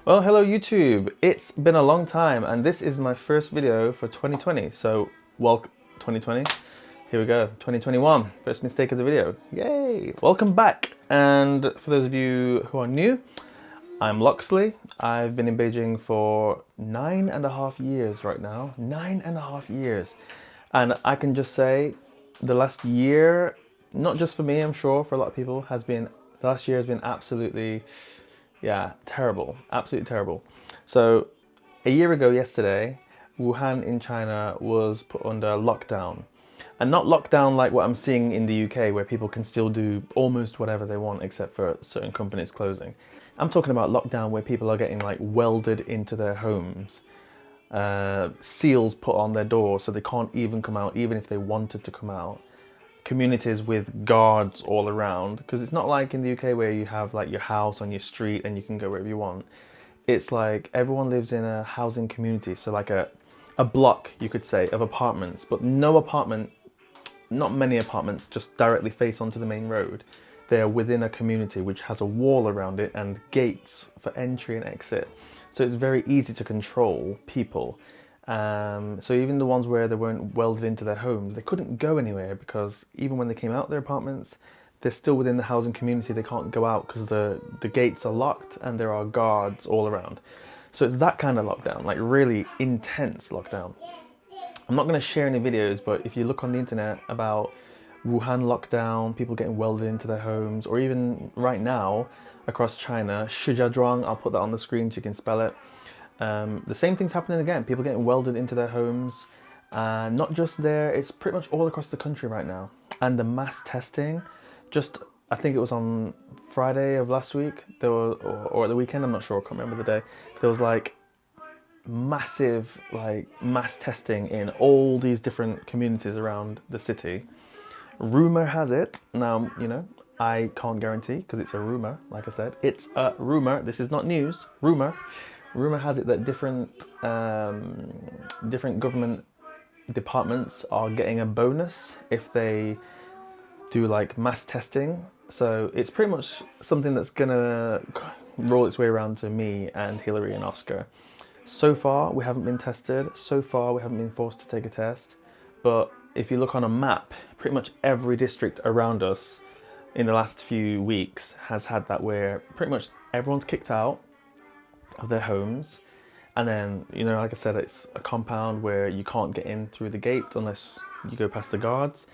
Well, hello YouTube. It's been a long time and this is my first video for 2020. So, welcome 2020. Here we go, 2021. First mistake of the video. Yay! Welcome back. And for those of you who are new, I'm Loxley. I've been in Beijing for 9.5 years right now. 9.5 years. And I can just say the last year, not just for me, I'm sure for a lot of people, the last year has been absolutely, yeah, terrible. Absolutely terrible. So a year ago yesterday, Wuhan in China was put under lockdown. And not lockdown like what I'm seeing in the UK, where people can still do almost whatever they want except for certain companies closing. I'm talking about lockdown where people are getting like welded into their homes, seals put on their doors so they can't even come out, even if they wanted to come out. Communities with guards all around, because it's not like in the UK where you have like your house on your street and you can go wherever you want. It's like everyone lives in a housing community, so like a block, you could say, of apartments, but not many apartments just directly face onto the main road. They're within a community which has a wall around it and gates for entry and exit. So it's very easy to control people. So even the ones where they weren't welded into their homes, they couldn't go anywhere because even when they came out their apartments, they're still within the housing community. They can't go out because the gates are locked and there are guards all around. So it's that kind of lockdown, like really intense lockdown. I'm not going to share any videos, but if you look on the internet about Wuhan lockdown, people getting welded into their homes, or even right now across China, Shijiazhuang, I'll put that on the screen so you can spell it. The same thing's happening again, people getting welded into their homes. Not just there, it's pretty much all across the country right now. And the mass testing, I think it was on Friday of last week, or at the weekend, I'm not sure, I can't remember the day. There was like massive mass testing in all these different communities around the city. Rumor has it, now, I can't guarantee because it's a rumor, like I said. It's a rumor, this is not news, rumor. Rumor has it that different government departments are getting a bonus if they do like mass testing. So it's pretty much something that's gonna roll its way around to me and Hillary and Oscar. So far, we haven't been tested. So far, we haven't been forced to take a test. But if you look on a map, pretty much every district around us in the last few weeks has had that, where pretty much everyone's kicked out of their homes. And then, like I said, it's a compound where you can't get in through the gate unless you go past the guards.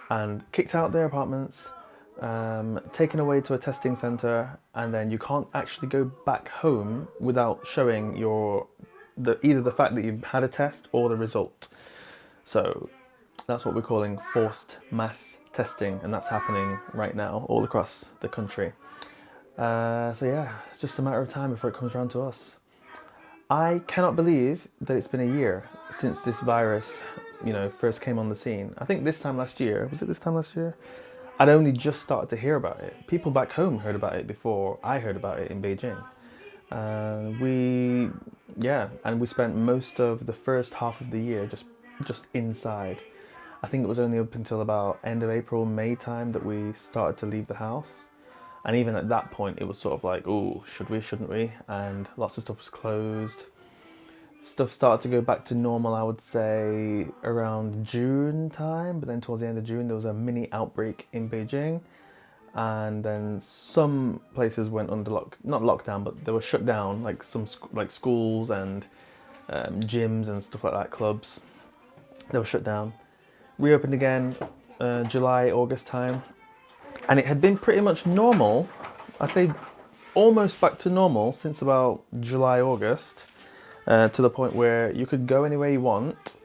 And kicked out their apartments, taken away to a testing center, and then you can't actually go back home without showing either the fact that you've had a test or the result. So that's what we're calling forced mass testing, and that's happening right now all across the country. So yeah, it's just a matter of time before it comes around to us. I cannot believe that it's been a year since this virus, first came on the scene. I think this time last year, was it this time last year? I'd only just started to hear about it. People back home heard about it before I heard about it in Beijing. And we spent most of the first half of the year just inside. I think it was only up until about end of April, May time that we started to leave the house. And even at that point, it was sort of like, oh, should we, shouldn't we? And lots of stuff was closed. Stuff started to go back to normal, I would say, around June time. But then towards the end of June, there was a mini outbreak in Beijing. And then some places went under not lockdown, but they were shut down, like some schools and gyms and stuff like that, clubs. They were shut down. Reopened again July, August time. And it had been pretty much normal, I say almost back to normal since about July, August, to the point where you could go anywhere you want.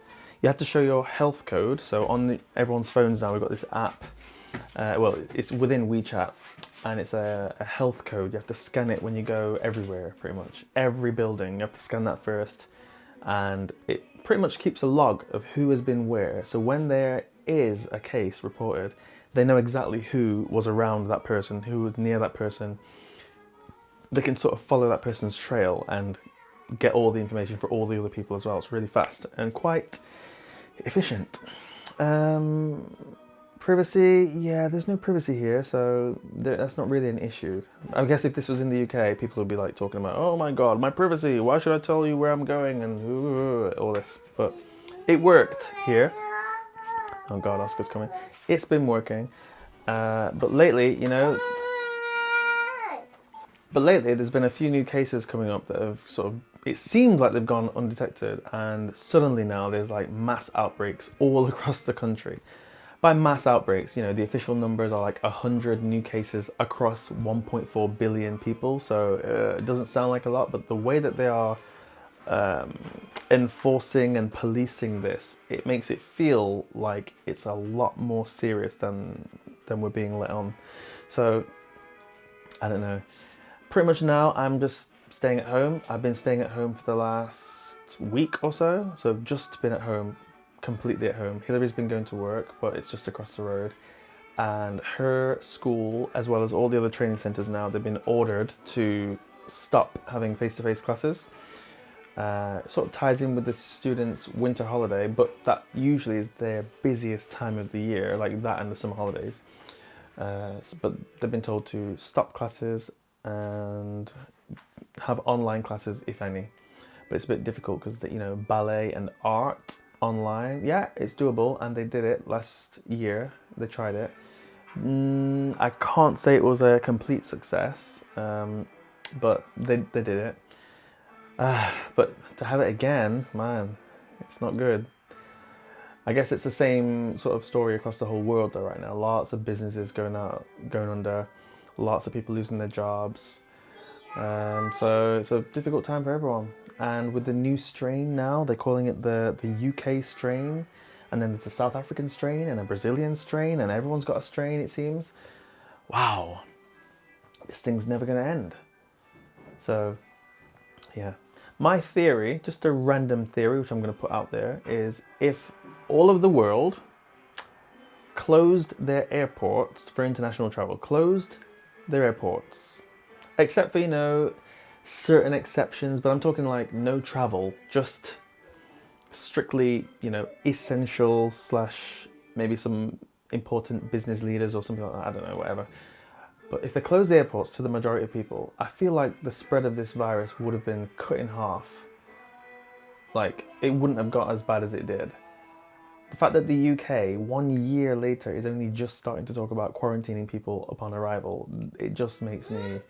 You had to show your health code. So on everyone's phones now, we've got this app. It's within WeChat, and it's a health code. You have to scan it when you go everywhere, pretty much. Every building, you have to scan that first. And it pretty much keeps a log of who has been where. So when there is a case reported, they know exactly who was around that person, who was near that person. They can sort of follow that person's trail and get all the information for all the other people as well. It's really fast and quite efficient. Privacy, yeah, there's no privacy here, so that's not really an issue. I guess if this was in the UK, people would be like talking about, oh my god, my privacy, why should I tell you where I'm going and all this. But it worked here. Oh god, Oscar's coming. It's been working. But lately, there's been a few new cases coming up that have sort of, it seemed like they've gone undetected, and suddenly now there's like mass outbreaks all across the country. By mass outbreaks, the official numbers are like 100 new cases across 1.4 billion people. So it doesn't sound like a lot, but the way that they are enforcing and policing this, it makes it feel like it's a lot more serious than we're being let on. So I don't know. Pretty much now I'm just staying at home. I've been staying at home for the last week or so. So I've just been at home, completely at home. Hillary's been going to work, but it's just across the road. And her school, as well as all the other training centres now, they've been ordered to stop having face-to-face classes. It sort of ties in with the students' winter holiday, but that usually is their busiest time of the year, like that and the summer holidays. But they've been told to stop classes and have online classes, if any. But it's a bit difficult because, ballet and art online, yeah, it's doable, and they did it last year. They tried it. I can't say it was a complete success, but they did it. But to have it again, man, it's not good. I guess it's the same sort of story across the whole world though right now. Lots of businesses going under, lots of people losing their jobs. So it's a difficult time for everyone. And with the new strain now, they're calling it the UK strain, and then there's a South African strain and a Brazilian strain, and everyone's got a strain, it seems. Wow, this thing's never going to end. So, yeah. My theory, just a random theory, which I'm going to put out there, is if all of the world closed their airports for international travel, closed their airports, except for, certain exceptions, but I'm talking like no travel, just strictly, essential / maybe some important business leaders or something like that, I don't know, whatever. But if they close the airports to the majority of people, I feel like the spread of this virus would have been cut in half. Like, it wouldn't have got as bad as it did. The fact that the UK, 1 year later, is only just starting to talk about quarantining people upon arrival, it just makes me...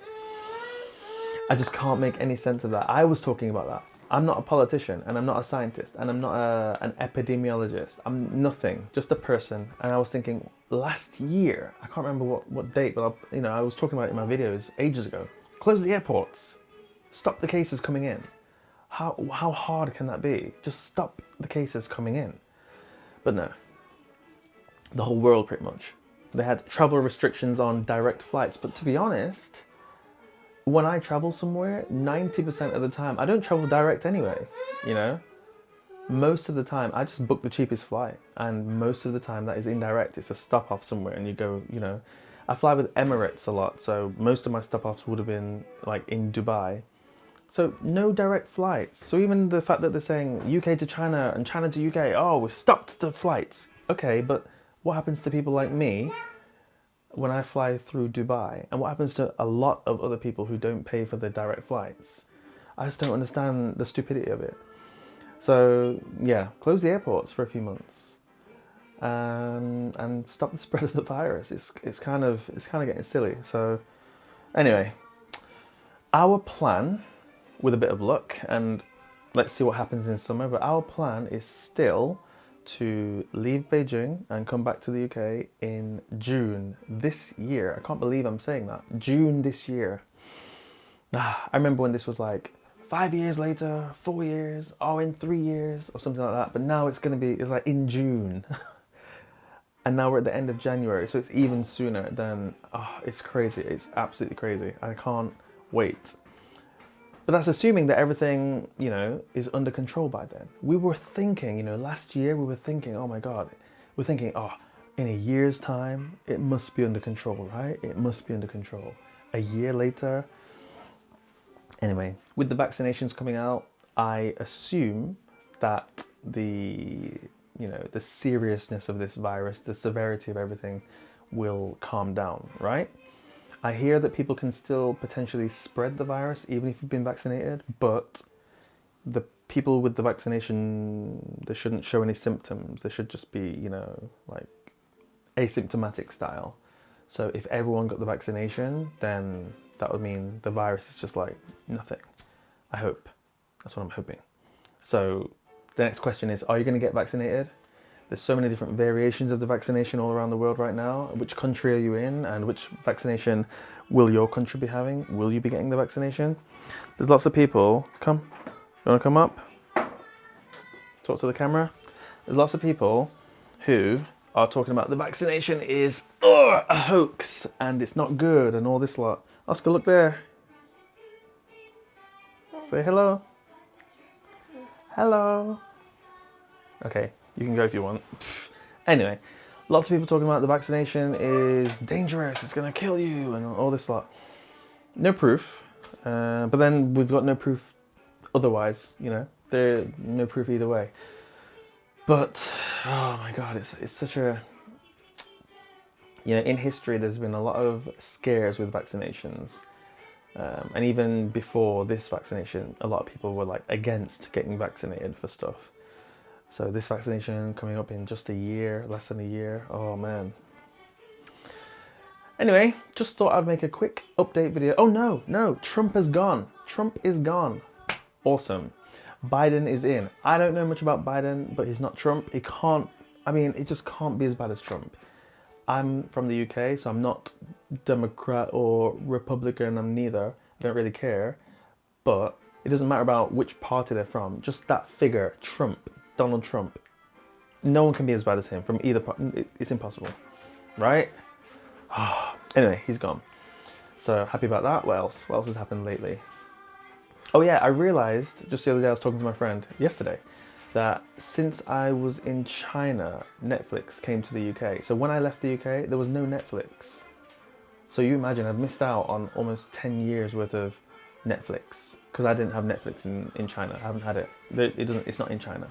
I just can't make any sense of that. I was talking about that. I'm not a politician, and I'm not a scientist, and I'm not an epidemiologist. I'm nothing, just a person. And I was thinking, last year, I can't remember what date, but I was talking about it in my videos ages ago. Close the airports. Stop the cases coming in. How hard can that be? Just stop the cases coming in. But no. The whole world, pretty much. They had travel restrictions on direct flights, but to be honest, when I travel somewhere, 90% of the time, I don't travel direct anyway, Most of the time, I just book the cheapest flight, and most of the time that is indirect. It's a stop off somewhere, and you go, I fly with Emirates a lot, so most of my stop offs would have been like in Dubai. So no direct flights. So even the fact that they're saying UK to China and China to UK, oh, we stopped the flights. Okay, but what happens to people like me when I fly through Dubai, and what happens to a lot of other people who don't pay for their direct flights? I just don't understand the stupidity of it. So yeah, close the airports for a few months, and stop the spread of the virus. It's kind of getting silly. So anyway, our plan, with a bit of luck, and let's see what happens in summer, but our plan is still to leave Beijing and come back to the UK in June this year. I can't believe I'm saying that. June this year. I remember when this was like 5 years later, 4 years, in 3 years, or something like that. But now it's like in June. And now we're at the end of January, so it's even sooner than, it's crazy. It's absolutely crazy. I can't wait. But that's assuming that everything, is under control by then. We were thinking, last year we were thinking, oh my God, we're thinking, in a year's time, it must be under control, right? It must be under control. A year later. Anyway, with the vaccinations coming out, I assume that the you know, the seriousness of this virus, the severity of everything will calm down, right? I hear that people can still potentially spread the virus even if you've been vaccinated, but the people with the vaccination, they shouldn't show any symptoms. They should just be, you know, like asymptomatic style. So if everyone got the vaccination, then that would mean the virus is just like nothing. I hope. That's what I'm hoping. So the next question is, are you going to get vaccinated? There's so many different variations of the vaccination all around the world right now. Which country are you in, and which vaccination will your country be having? Will you be getting the vaccination? There's lots of people. Come. You want to come up? Talk to the camera. There's lots of people who are talking about the vaccination is a hoax and it's not good and all this lot. Oscar, look there. Say hello. Hello. Okay, you can go if you want. Anyway, lots of people talking about the vaccination is dangerous, it's gonna kill you and all this lot. No proof, but then we've got no proof otherwise, you know. There's no proof either way. But, oh my God, it's such a, you know, in history there's been a lot of scares with vaccinations. And even before this vaccination, a lot of people were like against getting vaccinated for stuff. So this vaccination coming up in just a year, less than a year, oh man. Anyway, just thought I'd make a quick update video. Oh no, Trump has gone. Trump is gone. Awesome. Biden is in. I don't know much about Biden, but he's not Trump. He can't, I mean, it just can't be as bad as Trump. I'm from the UK, so I'm not Democrat or Republican, I'm neither. I don't really care. But it doesn't matter about which party they're from. Just that figure, Trump, Donald Trump. No one can be as bad as him from either party. It's impossible, right? Anyway, he's gone. So happy about that. What else? What else has happened lately? Oh yeah, I realized just the other day I was talking to my friend yesterday that since I was in China, Netflix came to the UK. So when I left the UK, there was no Netflix. So you imagine I've missed out on almost 10 years worth of Netflix because I didn't have Netflix in China. I haven't had it. It's not in China.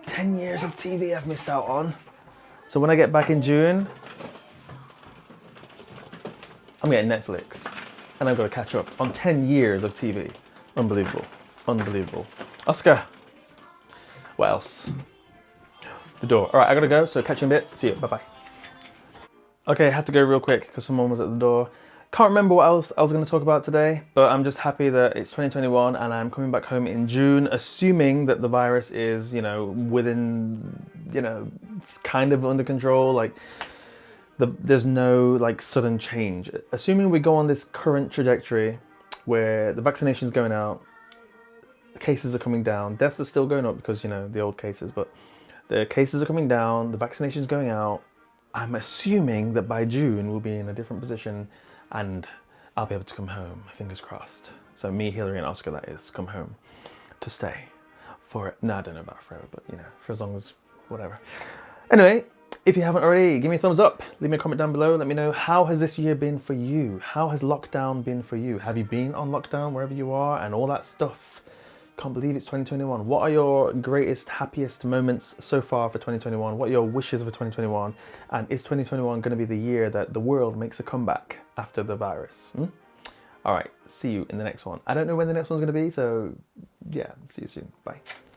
10 years of TV I've missed out on. So when I get back in June, I'm getting Netflix and I've got to catch up on 10 years of TV. Unbelievable. Unbelievable. Oscar. What else? The door. All right, I gotta go, so catch you in a bit. See you. Bye-bye. Okay, I had to go real quick because someone was at the door. Can't remember what else I was going to talk about today, but I'm just happy that it's 2021 and I'm coming back home in June, assuming that the virus is, you know, within, you know, it's kind of under control. Like, there's no like sudden change. Assuming we go on this current trajectory where the vaccination's going out, the cases are coming down, deaths are still going up because, you know, the old cases, but the cases are coming down, the vaccination's going out. I'm assuming that by June we'll be in a different position and I'll be able to come home, fingers crossed. So me, Hillary and Oscar, that is, come home to stay for, no, I don't know about forever, but you know, for as long as, whatever. Anyway, if you haven't already, give me a thumbs up, leave me a comment down below, let me know how has this year been for you? How has lockdown been for you? Have you been on lockdown wherever you are and all that stuff? Can't believe it's 2021. What are your greatest, happiest moments so far for 2021? What are your wishes for 2021? And is 2021 going to be the year that the world makes a comeback after the virus? All right, see you in the next one. I don't know when the next one's going to be, so yeah, see you soon. Bye.